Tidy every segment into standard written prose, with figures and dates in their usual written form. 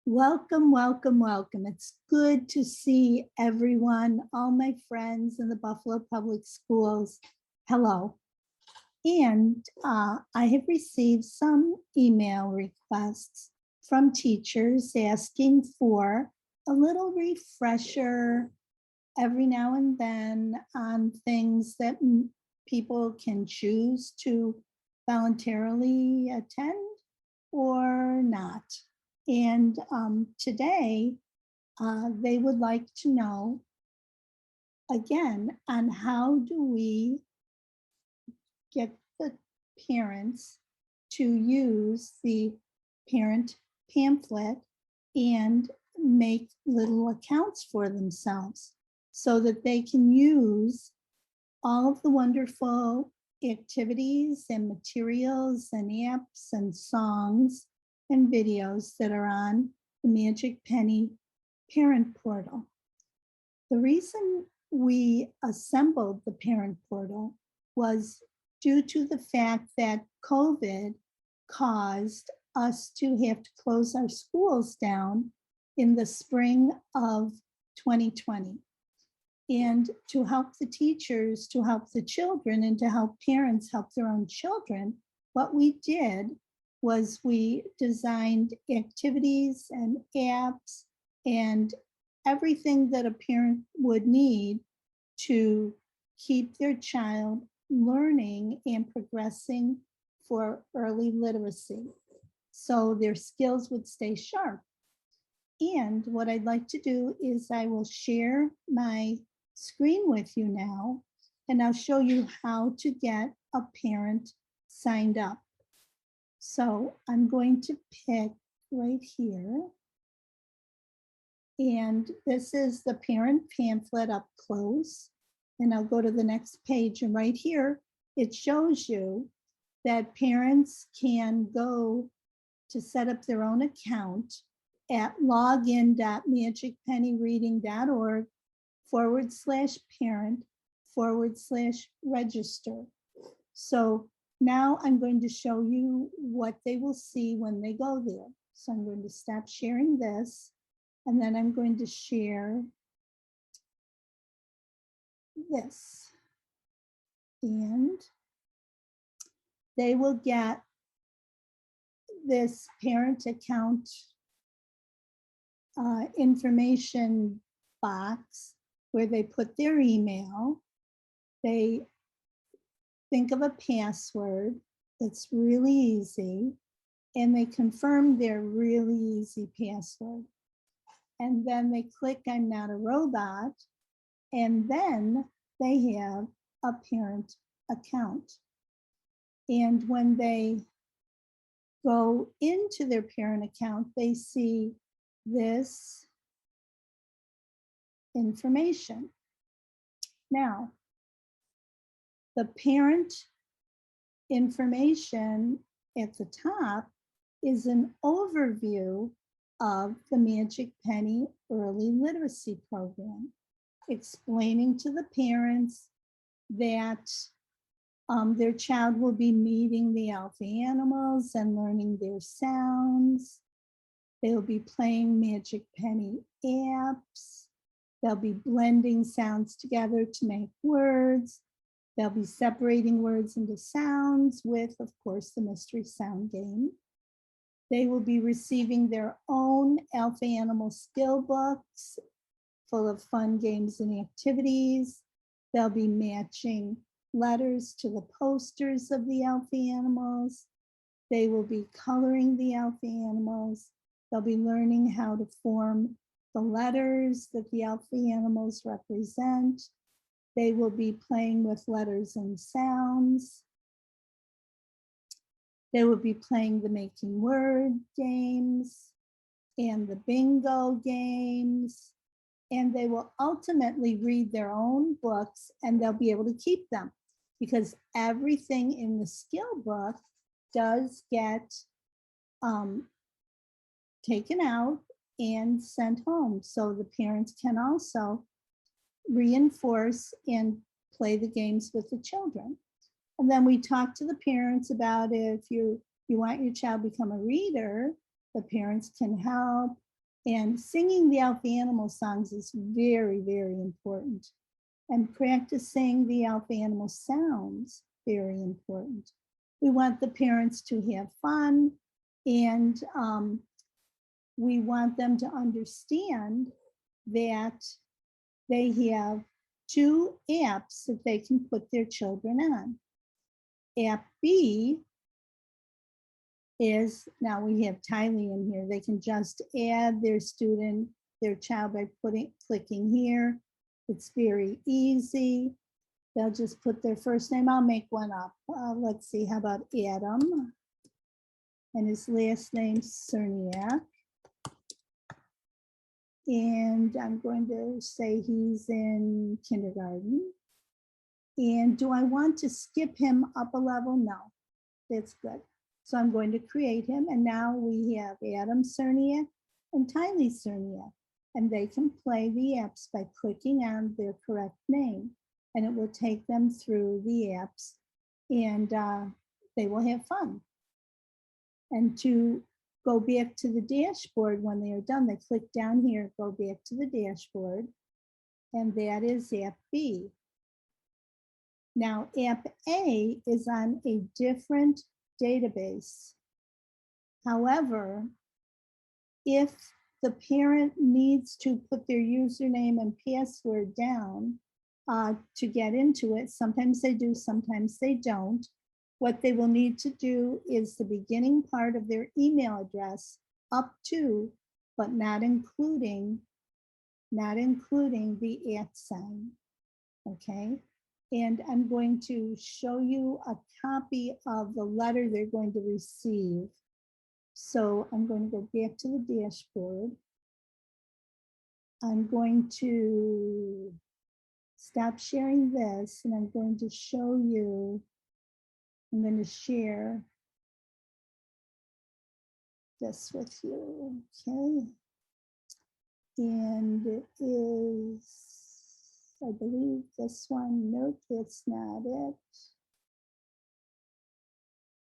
Welcome, welcome, welcome. It's good to see everyone, all my friends in the Buffalo Public Schools. Hello. And I have received some email requests from teachers asking for a little refresher every now and then on things that people can choose to voluntarily attend or not. And today, they would like to know, again, on how do we get the parents to use the parent pamphlet and make little accounts for themselves so that they can use all of the wonderful activities and materials and apps and songs and videos that are on the Magic Penny Parent Portal. The reason we assembled the Parent Portal was due to the fact that COVID caused us to have to close our schools down in the spring of 2020. And to help the teachers, to help the children, and to help parents help their own children, what we did was we designed activities and apps and everything that a parent would need to keep their child learning and progressing for early literacy, so their skills would stay sharp. And what I'd like to do is I will share my screen with you now, and I'll show you how to get a parent signed up. So I'm going to pick right here. And this is the parent pamphlet up close. And I'll go to the next page, and right here, it shows you that parents can go to set up their own account at login.magicpennyreading.org/parent/register. So now I'm going to show you what they will see when they go there. So I'm going to stop sharing this, and then I'm going to share this. And they will get this parent account information box where they put their email. They think of a password that's really easy, and they confirm their really easy password. And then they click I'm not a robot, and then they have a parent account. And when they go into their parent account, they see this information. Now, the parent information at the top is an overview of the Magic Penny Early Literacy Program, explaining to the parents that their child will be meeting the alpha animals and learning their sounds. They'll be playing Magic Penny apps. They'll be blending sounds together to make words. They'll be separating words into sounds with, of course, the mystery sound game. They will be receiving their own alpha animal skill books full of fun games and activities. They'll be matching letters to the posters of the alpha animals. They will be coloring the alpha animals. They'll be learning how to form the letters that the alpha animals represent. They will be playing with letters and sounds. They will be playing the making word games and the bingo games. And they will ultimately read their own books, and they'll be able to keep them because everything in the skill book does get taken out and sent home. So the parents can also reinforce and play the games with the children. And then we talk to the parents about if you want your child to become a reader, the parents can help. And singing the alpha animal songs is very, very important. And practicing the alpha animal sounds, very important. We want the parents to have fun, and we want them to understand that they have 2 apps that they can put their children on. App B is, now we have Tylee in here, they can just add their student, their child by clicking here. It's very easy. They'll just put their first name. I'll make one up. Let's see, how about Adam? And his last name, Cerniak. And I'm going to say he's in kindergarten. And do I want to skip him up a level? No, that's good. So I'm going to create him. And now we have Adam Cerniak and Tylee Cerniak. And they can play the apps by clicking on their correct name. And it will take them through the apps, and they will have fun. And to go back to the dashboard when they are done, they click down here, go back to the dashboard, and that is app B. Now, app A is on a different database. However, if the parent needs to put their username and password down to get into it, sometimes they do, sometimes they don't. What they will need to do is the beginning part of their email address up to, but not including the @ sign, okay? And I'm going to show you a copy of the letter they're going to receive. So I'm going to go back to the dashboard. I'm going to stop sharing this, and I'm going to show you, I'm going to share this with you, okay? And it is, I believe this one, nope, that's not it.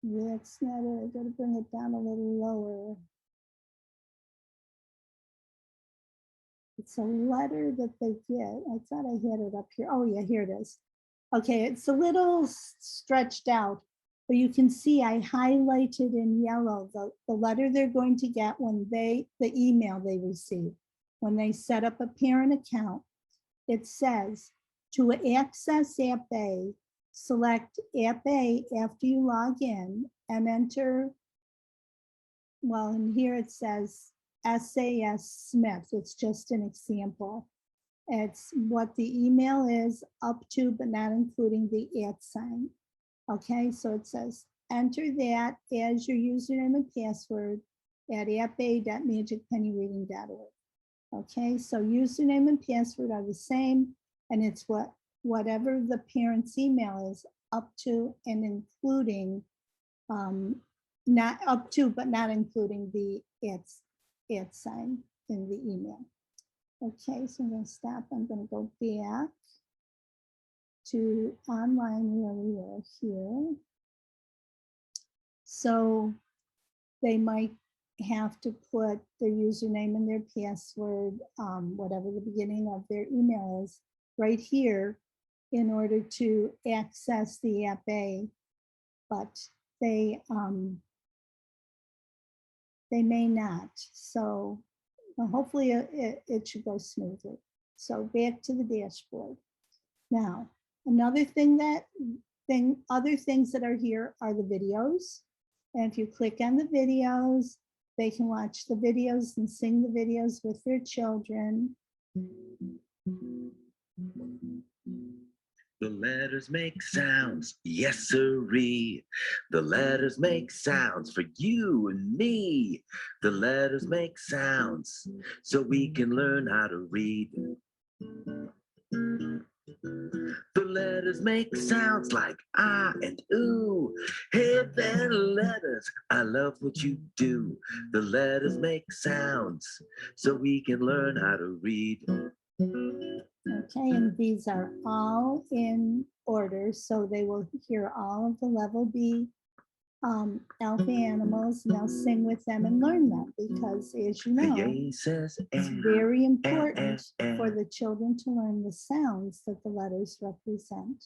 That's not it, I gotta bring it down a little lower. It's a letter that they get. I thought I had it up here. Oh yeah, here it is. Okay, it's a little stretched out, but you can see I highlighted in yellow the letter they're going to get when the email they receive. When they set up a parent account, it says, to access app A, select app A after you log in and enter, well, and here it says SAS Smith. It's just an example. It's what the email is up to, but not including the @ sign. Okay, so it says, enter that as your username and password at appa.magicpennyreading.org. Okay, so username and password are the same, and it's whatever the parent's email is up to and including, not up to, but not including the @ sign in the email. Okay, so I'm going to stop. I'm going to go back to online where we are here. So they might have to put their username and their password, whatever the beginning of their email is, right here in order to access the app A, but they may not. So hopefully it should go smoothly. So back to the dashboard. Now, another thing other things that are here are the videos. And if you click on the videos, they can watch the videos and sing the videos with their children. The letters make sounds, yes sirree. The letters make sounds for you and me. The letters make sounds so we can learn how to read. The letters make sounds like ah and ooh. Hey there, letters, I love what you do. The letters make sounds so we can learn how to read. Okay, and these are all in order, so they will hear all of the level B alpha animals, and they'll sing with them and learn them because, as you know, Yay says it's and, very important and. for the children to learn the sounds that the letters represent.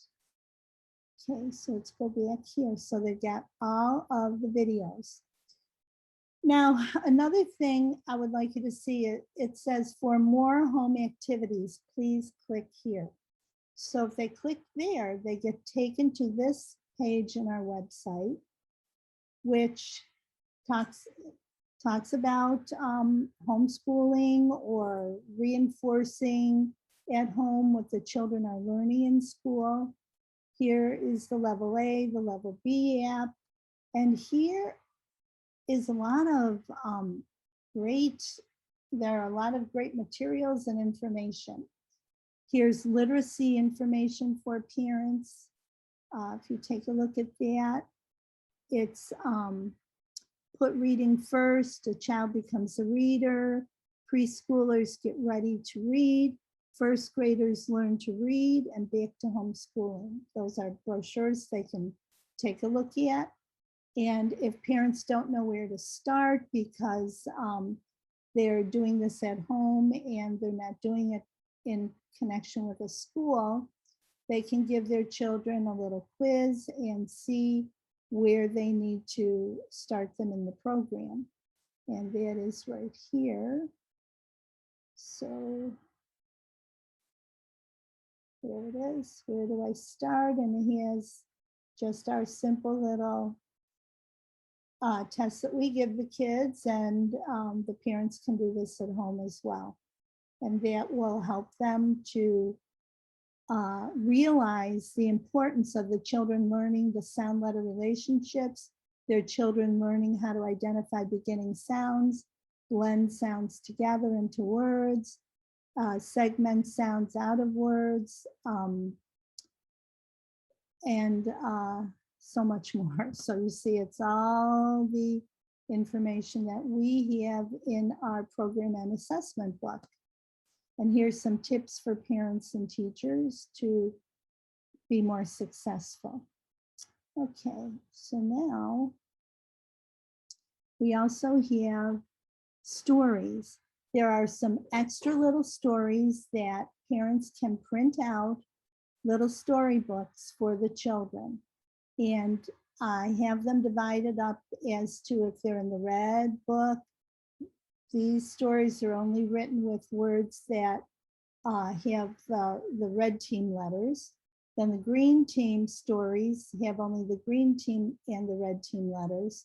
Okay, so let's go back here. So they got all of the videos. Now, another thing I would like you to see, it says for more home activities, please click here. So if they click there, they get taken to this page in our website, which talks about homeschooling or reinforcing at home what the children are learning in school. Here is the level A, the level B app, and here is a lot of there are a lot of great materials and information. Here's literacy information for parents. If you take a look at that, it's put reading first, a child becomes a reader, preschoolers get ready to read, first graders learn to read, and back to homeschooling. Those are brochures they can take a look at. And if parents don't know where to start because they're doing this at home and they're not doing it in connection with a school, they can give their children a little quiz and see where they need to start them in the program. And that is right here. So there it is. Where do I start? And it has just our simple little tests that we give the kids, and the parents can do this at home as well. And that will help them to realize the importance of the children learning the sound letter relationships, their children learning how to identify beginning sounds, blend sounds together into words, segment sounds out of words, and so much more. So you see, it's all the information that we have in our program and assessment book. And here's some tips for parents and teachers to be more successful. Okay, so now we also have stories. There are some extra little stories that parents can print out, little storybooks for the children. And I have them divided up as to if they're in the red book. These stories are only written with words that have the red team letters. Then the green team stories have only the green team and the red team letters.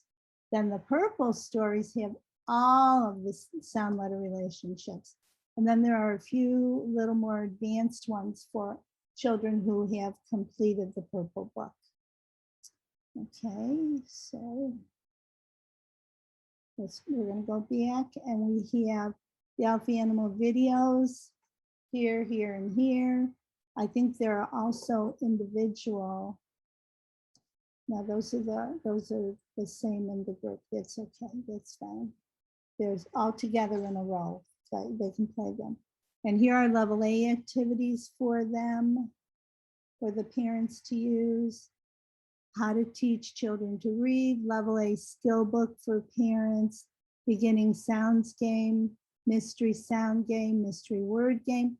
Then the purple stories have all of the sound letter relationships. And then there are a few little more advanced ones for children who have completed the purple book. Okay, so we're going to go back, and we have the alpha animal videos here, here, and here. I think there are also individual. Now those are the same in the group. That's okay. That's fine. There's all together in a row. So they can play them. And here are level A activities for them, for the parents to use. How to teach children to read, level A skill book for parents, beginning sounds game, mystery sound game, mystery word game.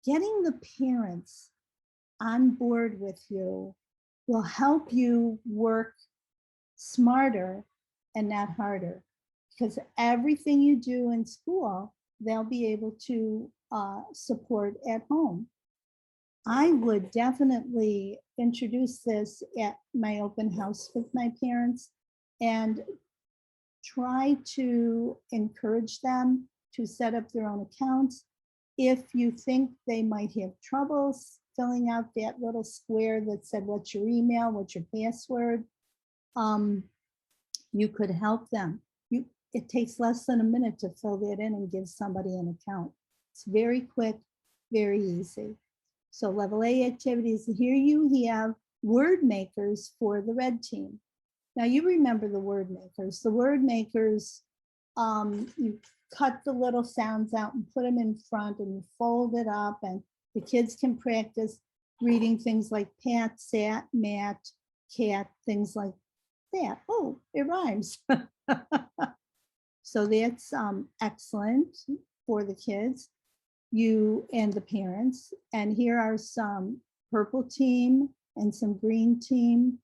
Getting the parents on board with you will help you work smarter and not harder, because everything you do in school, they'll be able to support at home. I would definitely introduce this at my open house with my parents and try to encourage them to set up their own accounts. If you think they might have troubles filling out that little square that said, what's your email, what's your password, you could help them. It takes less than a minute to fill that in and give somebody an account. It's very quick, very easy. So level A activities, here you have word makers for the red team. Now you remember the word makers. The word makers, you cut the little sounds out and put them in front and you fold it up, and the kids can practice reading things like pat, sat, mat, cat, things like that? Oh, it rhymes. So that's excellent for the kids, you and the parents. And here are some purple team and some green team.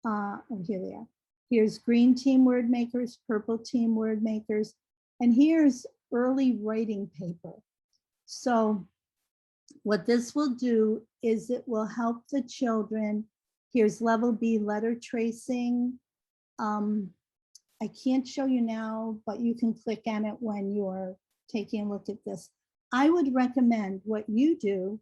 Oh, here they are. Here's green team word makers, purple team word makers, and here's early writing paper. So what this will do is it will help the children. Here's level B letter tracing. I can't show you now, but you can click on it when you're taking a look at this. I would recommend what you do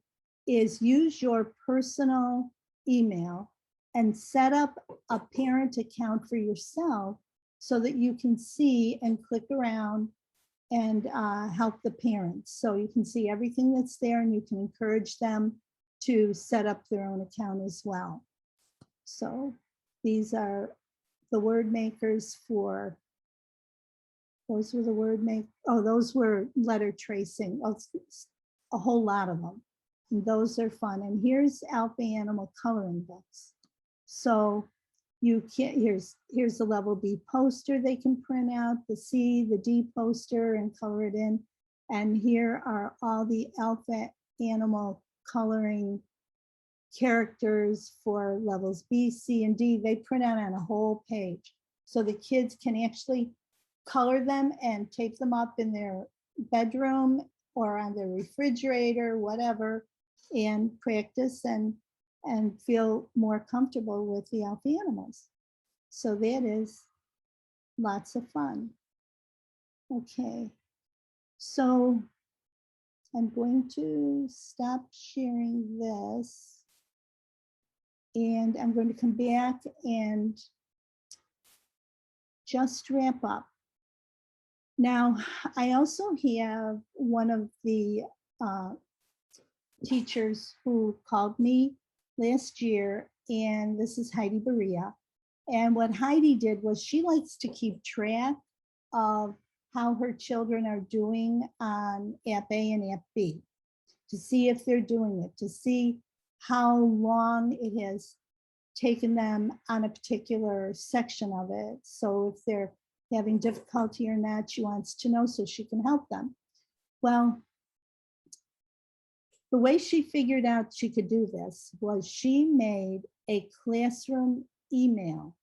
is use your personal email and set up a parent account for yourself so that you can see and click around and help the parents. So you can see everything that's there and you can encourage them to set up their own account as well. So these are the word makers for, those were the word make, oh, those were letter tracing, oh, a whole lot of them. And those are fun. And here's Alpha Animal coloring books. So you can, here's the level B poster they can print out, the C, the D poster and color it in. And here are all the Alpha Animal coloring characters for levels B, C, and D. They print out on a whole page. So the kids can actually color them and tape them up in their bedroom or on their refrigerator, whatever, and practice and feel more comfortable with the Alpha Animals. So that is lots of fun. Okay, so I'm going to stop sharing this. And I'm going to come back and just wrap up. Now, I also have one of the teachers who called me last year, and this is Heidi Berea. And what Heidi did was she likes to keep track of how her children are doing on App A and App B, to see if they're doing it, to see how long it has taken them on a particular section of it. So if they're having difficulty or not, she wants to know so she can help them. Well, the way she figured out she could do this was she made a classroom email,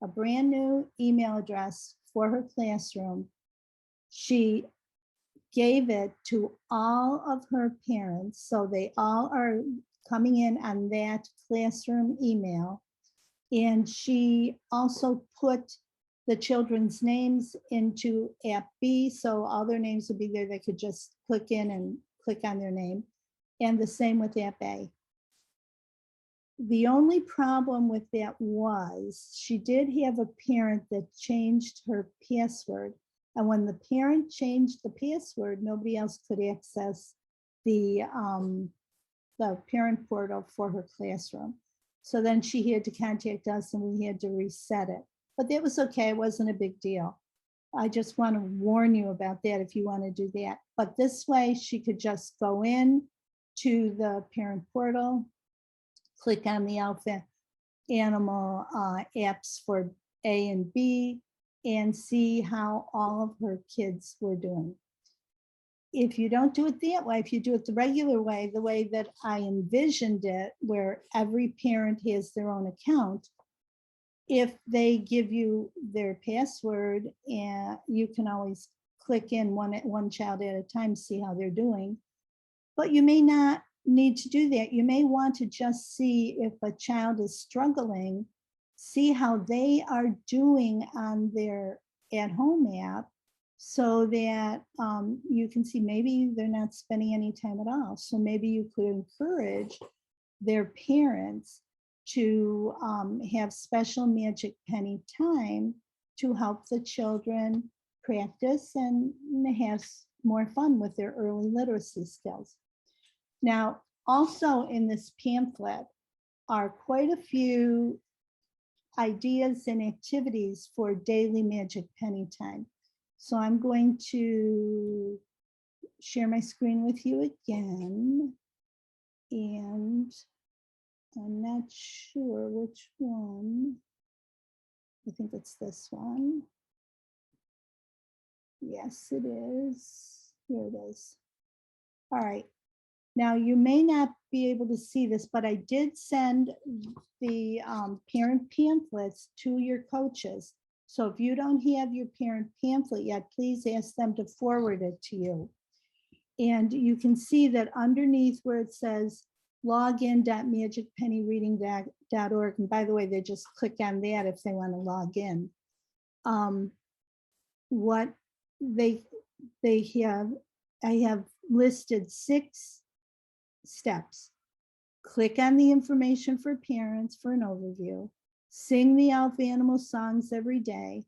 a brand new email address for her classroom. She gave it to all of her parents, so they all are coming in on that classroom email. And she also put the children's names into App B, so all their names would be there. They could just click in and click on their name. And the same with App A. The only problem with that was she did have a parent that changed her password. And when the parent changed the password, nobody else could access the parent portal for her classroom. So then she had to contact us and we had to reset it. But that was okay, it wasn't a big deal. I just want to warn you about that if you want to do that. But this way she could just go in to the parent portal, click on the Alpha Animal apps for A and B, and see how all of her kids were doing. If you don't do it that way, if you do it the regular way, the way that I envisioned it, where every parent has their own account, if they give you their password, and you can always click in one child at a time, see how they're doing. But you may not need to do that. You may want to just see if a child is struggling, see how they are doing on their at-home app, so that you can see maybe they're not spending any time at all. So maybe you could encourage their parents to have special Magic Penny time to help the children practice and have more fun with their early literacy skills. Now, also in this pamphlet are quite a few ideas and activities for daily Magic Penny time. So I'm going to share my screen with you again. And I'm not sure which one. I think it's this one. Yes, it is. Here it is. All right. Now, you may not be able to see this, but I did send the parent pamphlets to your coaches. So if you don't have your parent pamphlet yet, please ask them to forward it to you. And you can see that underneath where it says login.magicpennyreading.org, and by the way, they just click on that if they want to log in. What they have, I have listed 6 steps. Click on the information for parents for an overview. Sing the ALF Animal songs every day.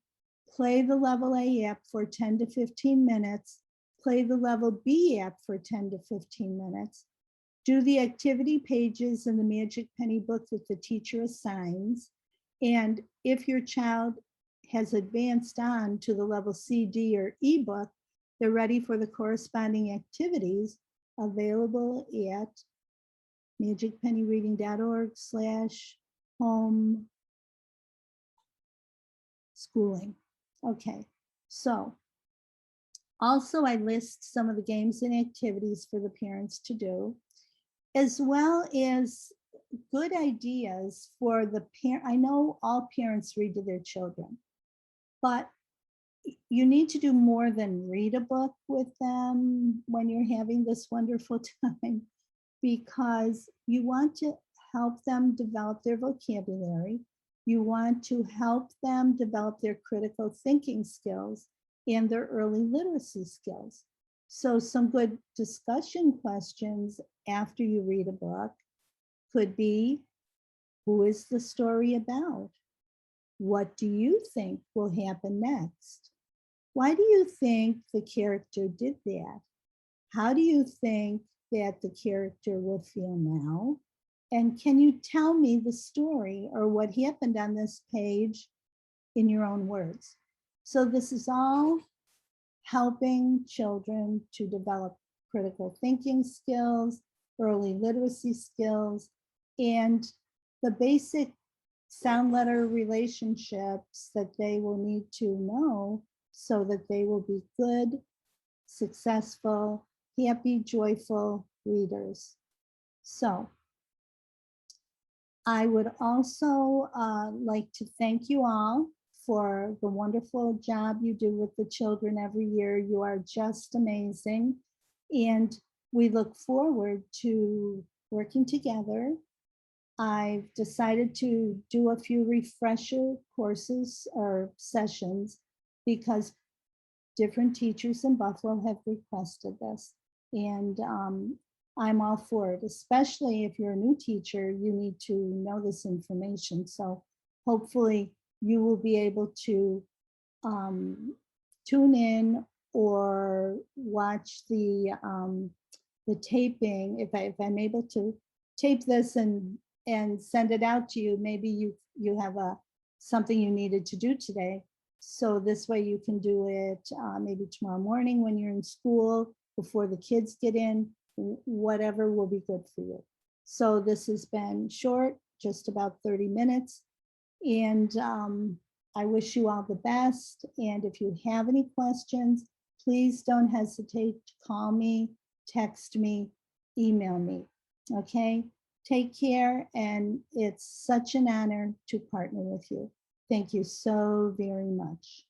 Play the Level A app for 10 to 15 minutes. Play the Level B app for 10 to 15 minutes. Do the activity pages in the Magic Penny book that the teacher assigns. And if your child has advanced on to the Level C, D, or E book, they're ready for the corresponding activities available at magicpennyreading.org/home schooling. Okay, so also I list some of the games and activities for the parents to do, as well as good ideas for the parent. I know all parents read to their children, but you need to do more than read a book with them when you're having this wonderful time, because you want to help them develop their vocabulary. You want to help them develop their critical thinking skills and their early literacy skills. So some good discussion questions after you read a book could be, who is the story about? What do you think will happen next? Why do you think the character did that? How do you think that the character will feel now? And can you tell me the story or what happened on this page in your own words? So this is all helping children to develop critical thinking skills, early literacy skills, and the basic sound letter relationships that they will need to know so that they will be good, successful, happy, joyful readers. So I would also like to thank you all for the wonderful job you do with the children every year. You are just amazing. And we look forward to working together. I've decided to do a few refresher courses or sessions because different teachers in Buffalo have requested this. And I'm all for it, especially if you're a new teacher, you need to know this information. So hopefully you will be able to tune in or watch the taping. If I'm able to tape this and send it out to you, maybe you have something you needed to do today. So this way you can do it maybe tomorrow morning when you're in school, before the kids get in, whatever will be good for you. So this has been short, just about 30 minutes. And I wish you all the best. And if you have any questions, please don't hesitate to call me, text me, email me. Okay, take care. And it's such an honor to partner with you. Thank you so very much.